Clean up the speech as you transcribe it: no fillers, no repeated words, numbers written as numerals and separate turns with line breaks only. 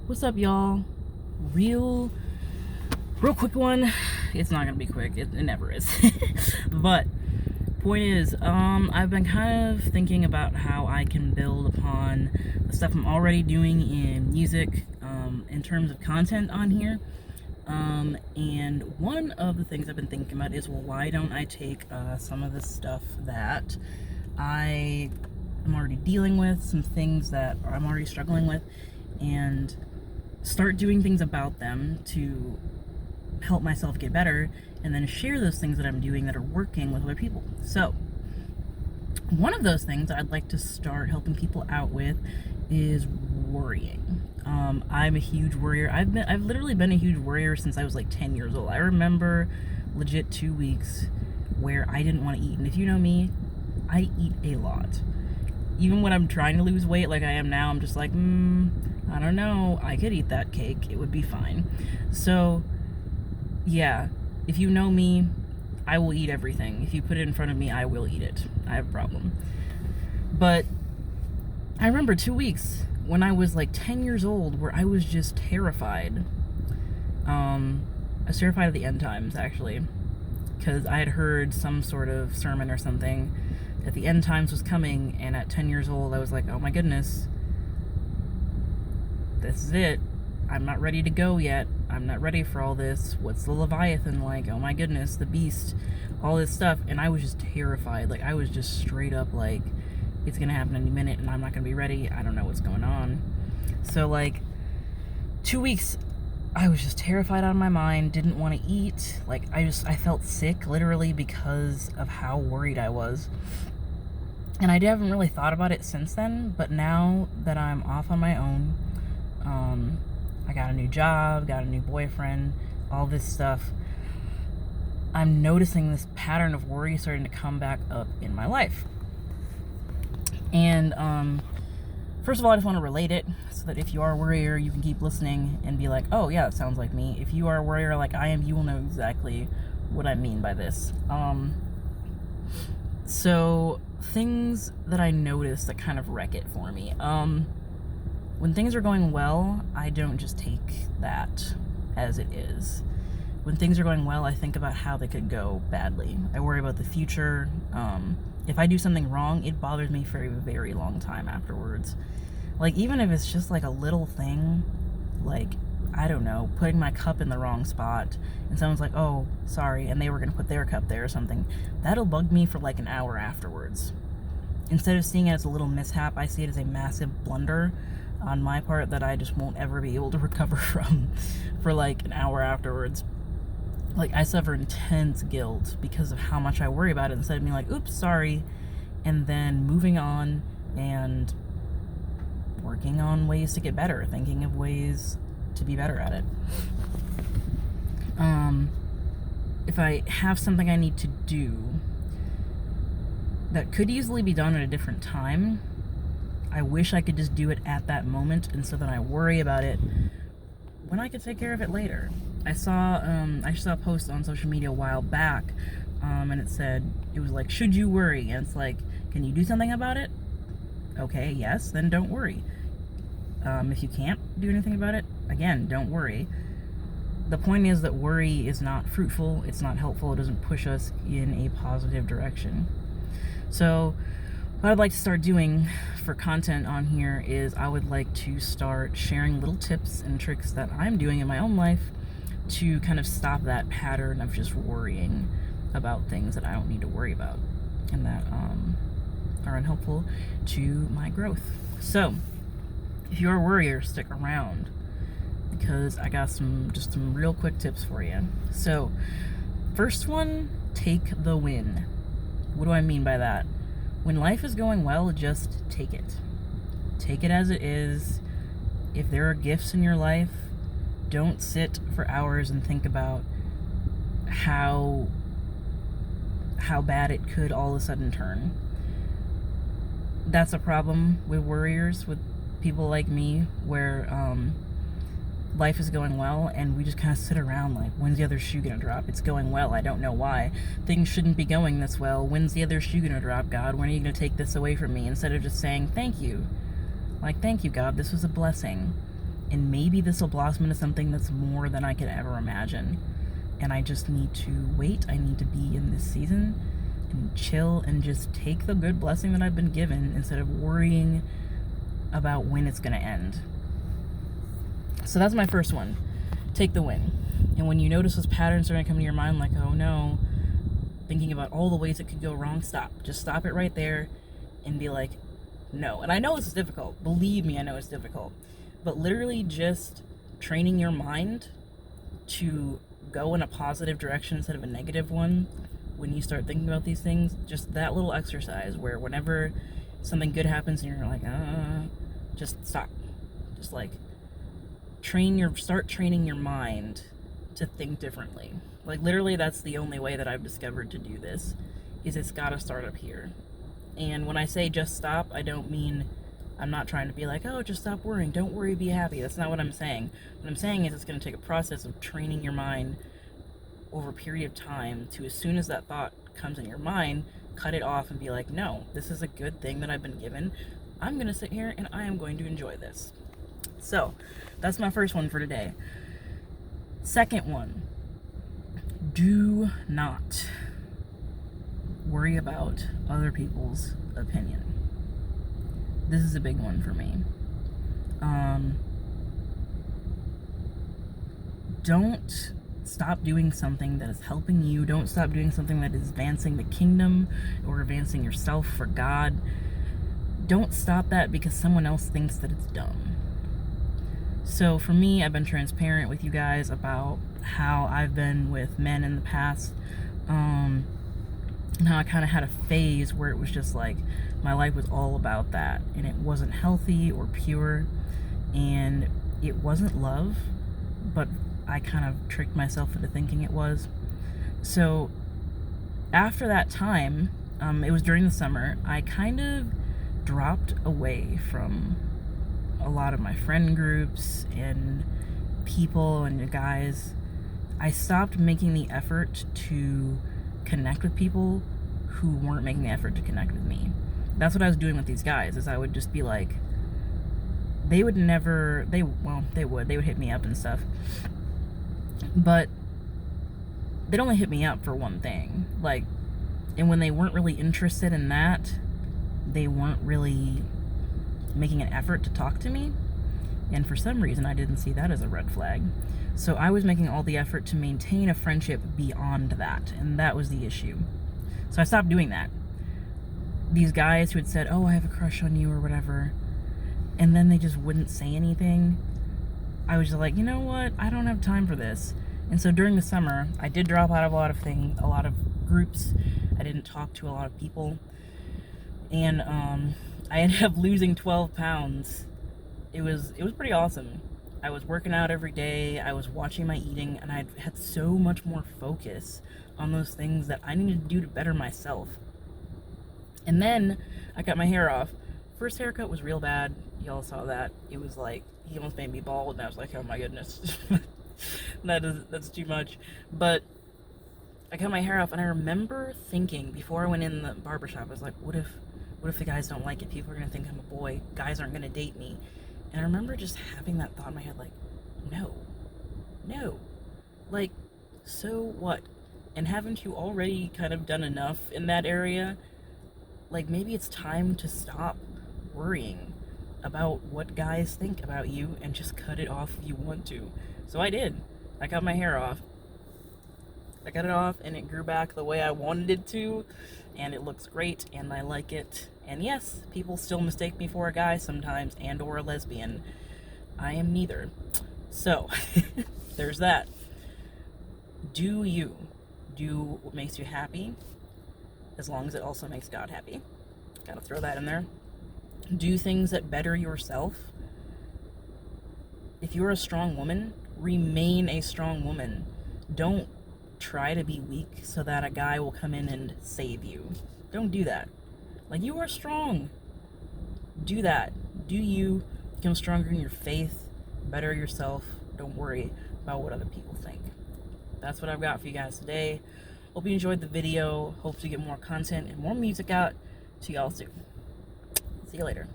What's up, y'all? Real quick one. It's not gonna be quick. It never is. But point is, I've been kind of thinking about how I can build upon the stuff I'm already doing in music, in terms of content on here. And one of the things I've been thinking about is, well, why don't I take some of the stuff that I am already dealing with, some things that I'm already struggling with, and start doing things about them to help myself get better, and then share those things that I'm doing that are working with other people. So one of those things I'd like to start helping people out with is worrying. I'm a huge worrier. I've literally been a huge worrier since I was like 10 years old. I remember legit 2 weeks where I didn't want to eat, and if you know me, I eat a lot. Even when I'm trying to lose weight like I am now, I'm just like, I don't know, I could eat that cake, it would be fine. So yeah, if you know me, I will eat everything. If you put it in front of me, I will eat it. I have a problem. But I remember 2 weeks when I was like 10 years old where I was just terrified. I was terrified of the end times, actually, because I had heard some sort of sermon or something that the end times was coming, and at 10 years old I was like, oh my goodness, this is it. I'm not ready to go yet. I'm not ready for all this. What's the Leviathan like? Oh my goodness, the beast, all this stuff. And I was just terrified. Like, I was just straight up like, it's gonna happen any minute and I'm not gonna be ready. I don't know what's going on. So like 2 weeks I was just terrified out of my mind, didn't want to eat. Like, I felt sick literally because of how worried I was. And I haven't really thought about it since then, but now that I'm off on my own, I got a new job, got a new boyfriend, all this stuff, I'm noticing this pattern of worry starting to come back up in my life. And first of all, I just want to relate it so that if you are a worrier, you can keep listening and be like, oh yeah, it sounds like me. If you are a worrier like I am, you will know exactly what I mean by this. So things that I notice that kind of wreck it for me. When things are going well, I don't just take that as it is. When things are going well, I think about how they could go badly. I worry about the future. If I do something wrong, it bothers me for a very long time afterwards. Like, even if it's just like a little thing, like, I don't know, putting my cup in the wrong spot, and someone's like, oh, sorry, and they were gonna put their cup there or something, that'll bug me for like an hour afterwards. Instead of seeing it as a little mishap, I see it as a massive blunder on my part that I just won't ever be able to recover from for like an hour afterwards. Like, I suffer intense guilt because of how much I worry about it, instead of being like, oops, sorry, and then moving on and working on ways to get better, thinking of ways to be better at it. If I have something I need to do that could easily be done at a different time, I wish I could just do it at that moment, and so then I worry about it when I could take care of it later. I saw a post on social media a while back, and it was like, should you worry? And it's like, can you do something about it? Okay, yes, then don't worry. If you can't do anything about it, again, don't worry. The point is that worry is not fruitful, it's not helpful, it doesn't push us in a positive direction. So what I'd like to start doing for content on here is I would like to start sharing little tips and tricks that I'm doing in my own life to kind of stop that pattern of just worrying about things that I don't need to worry about and that are unhelpful to my growth. So if you're a worrier, stick around, because I got some real quick tips for you. So first one, take the win. What do I mean by that? When life is going well, just take it. Take it as it is. If there are gifts in your life, don't sit for hours and think about how bad it could all of a sudden turn. That's a problem with worriers, with people like me, where life is going well and we just kind of sit around like, when's the other shoe gonna drop? It's going well, I don't know why. Things shouldn't be going this well. When's the other shoe gonna drop, God? When are you gonna take this away from me? Instead of just saying thank you. Like, thank you, God, this was a blessing. And maybe this will blossom into something that's more than I could ever imagine. And I just need to wait. I need to be in this season and chill and just take the good blessing that I've been given instead of worrying about when it's going to end. So that's my first one. Take the win. And when you notice those patterns starting to come to your mind, like, oh no, thinking about all the ways it could go wrong, stop. Just stop it right there and be like, no. And I know this is difficult. Believe me, I know it's difficult. But literally just training your mind to go in a positive direction instead of a negative one when you start thinking about these things, just that little exercise where whenever something good happens and you're like, just stop. Just like start training your mind to think differently. Like literally that's the only way that I've discovered to do this, is it's gotta start up here. And when I say just stop, I don't mean, I'm not trying to be like, oh, just stop worrying, don't worry, be happy. That's not what I'm saying. What I'm saying is it's going to take a process of training your mind over a period of time to, as soon as that thought comes in your mind, cut it off and be like, no, this is a good thing that I've been given. I'm going to sit here and I am going to enjoy this. So that's my first one for today. Second one, do not worry about other people's opinion. This is a big one for me. Don't stop doing something that is helping you. Don't stop doing something that is advancing the kingdom or advancing yourself for God. Don't stop that because someone else thinks that it's dumb. So for me, I've been transparent with you guys about how I've been with men in the past. And how I kind of had a phase where it was just like my life was all about that, and it wasn't healthy or pure, and it wasn't love, but I kind of tricked myself into thinking it was. So after that time, it was during the summer, I kind of dropped away from a lot of my friend groups and people and guys. I stopped making the effort to connect with people who weren't making the effort to connect with me. That's what I was doing with these guys, is I would just be like, they would hit me up and stuff, but they'd only hit me up for one thing, like, and when they weren't really interested in that, they weren't really making an effort to talk to me, and for some reason I didn't see that as a red flag. So I was making all the effort to maintain a friendship beyond that, and that was the issue. So I stopped doing that. These guys who had said, oh, I have a crush on you or whatever, and then they just wouldn't say anything, I was just like, you know what, I don't have time for this. And so during the summer, I did drop out of a lot of groups. I didn't talk to a lot of people, and I ended up losing 12 pounds. It was pretty awesome. I was working out every day, I was watching my eating, and I had so much more focus on those things that I needed to do to better myself. And then I got my hair off. First haircut was real bad. Y'all saw that. It was like, he almost made me bald, and I was like, oh my goodness. That's too much. But I got my hair off, and I remember thinking before I went in the barbershop, I was like, what if the guys don't like it? People are gonna think I'm a boy. Guys aren't gonna date me. And I remember just having that thought in my head, like, no. Like, so what? And haven't you already kind of done enough in that area? Like, maybe it's time to stop worrying about what guys think about you and just cut it off if you want to. So I did. I cut my hair off. I cut it off, and it grew back the way I wanted it to, and it looks great, and I like it. And yes, people still mistake me for a guy sometimes, and or a lesbian. I am neither. So, there's that. Do you. Do what makes you happy, as long as it also makes God happy. Gotta throw that in there. Do things that better yourself. If you're a strong woman, remain a strong woman. Don't try to be weak so that a guy will come in and save you. Don't do that. Like, you are strong. Do that. Do you. Become stronger in your faith. Better yourself. Don't worry about what other people think. That's what I've got for you guys today. Hope you enjoyed the video. Hope to get more content and more music out to y'all soon. See you later.